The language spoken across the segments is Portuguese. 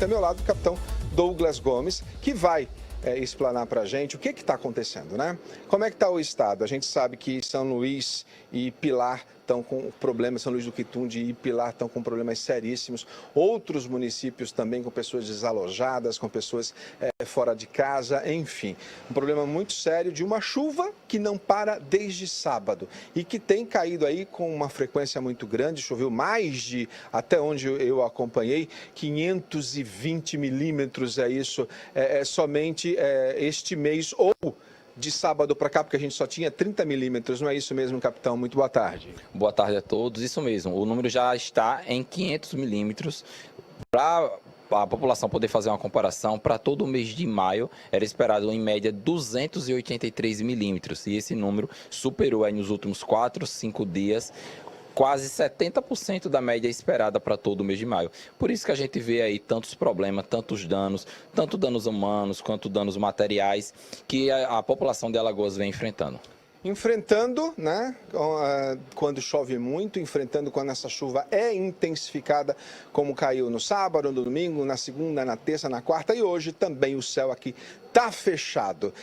aqui ao meu lado o capitão Douglas Gomes, que vai explanar para a gente o que está acontecendo, né? Como é que está o estado? A gente sabe que São Luís e Pilar estão com problemas, São Luís do Quitunde e Pilar estão com problemas seríssimos. Outros municípios também com pessoas desalojadas, com pessoas fora de casa, enfim. Um problema muito sério de uma chuva que não para desde sábado e que tem caído aí com uma frequência muito grande. Choveu mais de, até onde eu acompanhei, 520 milímetros, é isso, somente este mês, ou de sábado para cá, porque a gente só tinha 30 milímetros, não é isso mesmo, capitão? Muito boa tarde. Boa tarde a todos, isso mesmo, o número já está em 500 milímetros. Para a população poder fazer uma comparação, para todo o mês de maio era esperado em média 283 milímetros, e esse número superou aí nos últimos 4, 5 dias, quase 70% da média esperada para todo o mês de maio. Por isso que a gente vê aí tantos problemas, tantos danos, tanto danos humanos quanto danos materiais que a população de Alagoas vem enfrentando. Enfrentando, né, quando chove muito, enfrentando quando essa chuva é intensificada, como caiu no sábado, no domingo, na segunda, na terça, na quarta, e hoje também o céu aqui está fechado.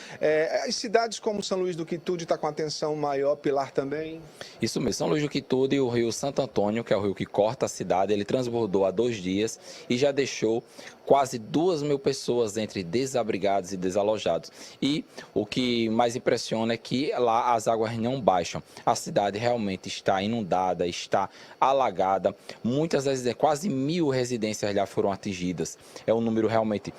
As cidades como São Luís do Quitunde está com atenção maior, Pilar também? Isso mesmo, São Luís do Quitunde e o rio Santo Antônio, que é o rio que corta a cidade, ele transbordou há 2 dias e já deixou quase 2.000 pessoas entre desabrigados e desalojados. E o que mais impressiona é que lá as águas não baixam. A cidade realmente está inundada, está alagada. Muitas vezes, quase 1.000 residências já foram atingidas. É um número realmente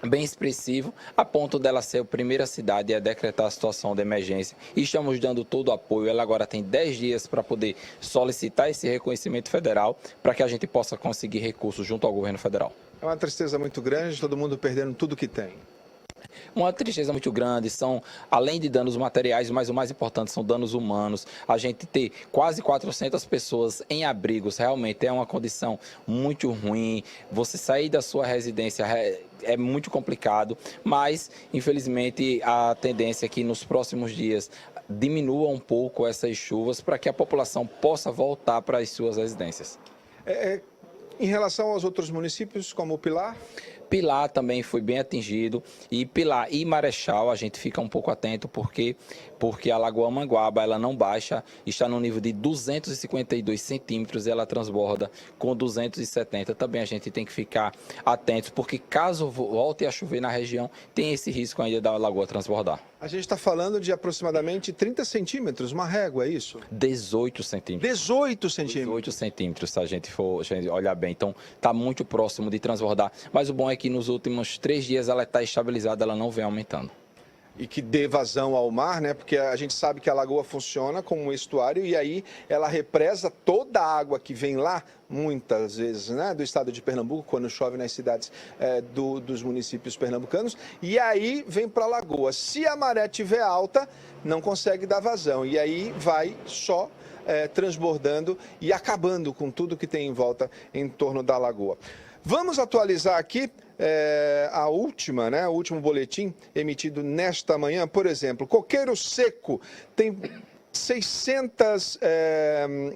bem expressivo, a ponto dela ser a primeira cidade a decretar a situação de emergência. E estamos dando todo o apoio. Ela agora tem 10 dias para poder solicitar esse reconhecimento federal, para que a gente possa conseguir recursos junto ao governo federal. É uma tristeza muito grande, todo mundo perdendo tudo que tem. Uma tristeza muito grande, são, além de danos materiais, mas o mais importante são danos humanos. A gente ter quase 400 pessoas em abrigos, realmente é uma condição muito ruim. Você sair da sua residência é muito complicado, mas, infelizmente, a tendência é que nos próximos dias diminua um pouco essas chuvas para que a população possa voltar para as suas residências. Em relação aos outros municípios, como o Pilar? Pilar também foi bem atingido, e Pilar e Marechal a gente fica um pouco atento porque a Lagoa Manguaba ela não baixa, está no nível de 252 centímetros e ela transborda com 270. Também a gente tem que ficar atento, porque caso volte a chover na região, tem esse risco ainda da lagoa transbordar. A gente está falando de aproximadamente 30 centímetros, uma régua, é isso? 18 centímetros. 18 centímetros? 18 centímetros, se a gente for olhar bem. Então, está muito próximo de transbordar. Mas o bom é que nos últimos 3 dias ela está estabilizada, ela não vem aumentando. E que dê vazão ao mar, né? Porque a gente sabe que a lagoa funciona como um estuário e aí ela represa toda a água que vem lá, muitas vezes, né? Do estado de Pernambuco, quando chove nas cidades dos municípios pernambucanos, e aí vem para a lagoa. Se a maré estiver alta, não consegue dar vazão, e aí vai só transbordando e acabando com tudo que tem em volta em torno da lagoa. Vamos atualizar aqui a última, né? O último boletim emitido nesta manhã. Por exemplo, Coqueiro Seco tem 600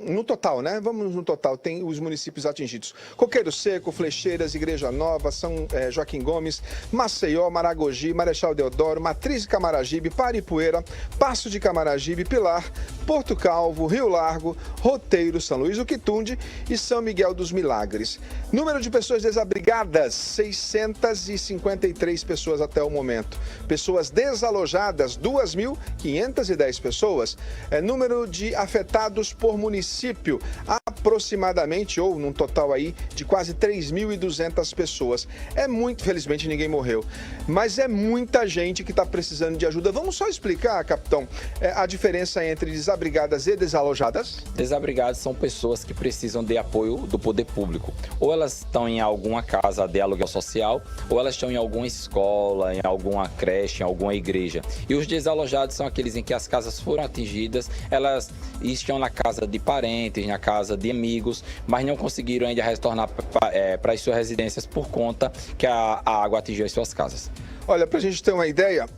no total, né? Vamos no total, tem os municípios atingidos. Coqueiro Seco, Flecheiras, Igreja Nova, São Joaquim Gomes, Maceió, Maragogi, Marechal Deodoro, Matriz de Camaragibe, Paripueira, Passo de Camaragibe, Pilar, Porto Calvo, Rio Largo, Roteiro, São Luís do Quitunde e São Miguel dos Milagres. Número de pessoas desabrigadas, 653 pessoas até o momento. Pessoas desalojadas, 2.510 pessoas. Número de afetados por município, aproximadamente, ou num total aí, de quase 3.200 pessoas. É muito, felizmente ninguém morreu, mas é muita gente que está precisando de ajuda. Vamos só explicar, capitão, a diferença entre desabrigadas e desalojadas? Desabrigadas são pessoas que precisam de apoio do poder público. Ou elas estão em alguma casa de aluguel social, ou elas estão em alguma escola, em alguma creche, em alguma igreja. E os desalojados são aqueles em que as casas foram atingidas atendidas, elas estão na casa de parentes, na casa de amigos, mas não conseguiram ainda retornar para as suas residências por conta que a água atingiu as suas casas. Olha, para a gente ter uma ideia,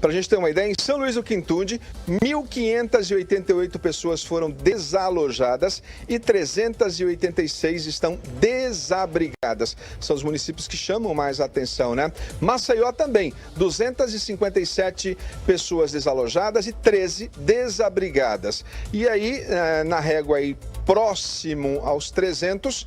para a gente ter uma ideia, em São Luís do Quintude, 1.588 pessoas foram desalojadas e 386 estão desabrigadas. São os municípios que chamam mais a atenção, né? Maceió também, 257 pessoas desalojadas e 13 desabrigadas. E aí, na régua aí, próximo aos 300,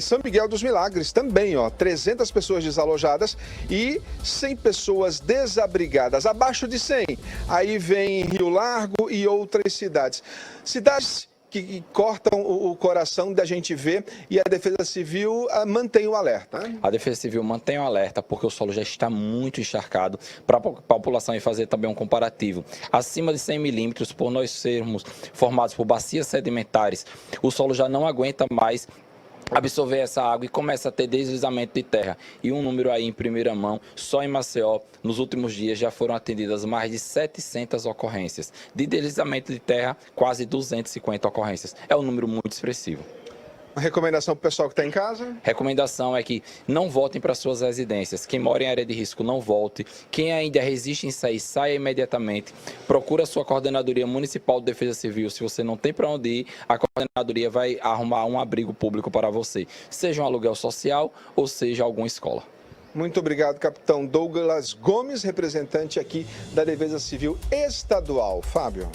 São Miguel dos Milagres também, 300 pessoas desalojadas e 100 pessoas desabrigadas. Abaixo de 100, aí vem Rio Largo e outras cidades. Cidades que cortam o coração da gente ver, e a Defesa Civil mantém o alerta. Né? A Defesa Civil mantém o alerta porque o solo já está muito encharcado para a população e fazer também um comparativo. Acima de 100 milímetros, por nós sermos formados por bacias sedimentares, o solo já não aguenta mais absorver essa água e começa a ter deslizamento de terra. E um número aí em primeira mão, só em Maceió, nos últimos dias já foram atendidas mais de 700 ocorrências. De deslizamento de terra, quase 250 ocorrências. É um número muito expressivo. Uma recomendação para o pessoal que está em casa? Recomendação é que não voltem para suas residências. Quem mora em área de risco, não volte. Quem ainda resiste em sair, saia imediatamente. Procura a sua Coordenadoria Municipal de Defesa Civil. Se você não tem para onde ir, a Coordenadoria vai arrumar um abrigo público para você. Seja um aluguel social ou seja alguma escola. Muito obrigado, capitão Douglas Gomes, representante aqui da Defesa Civil Estadual. Fábio.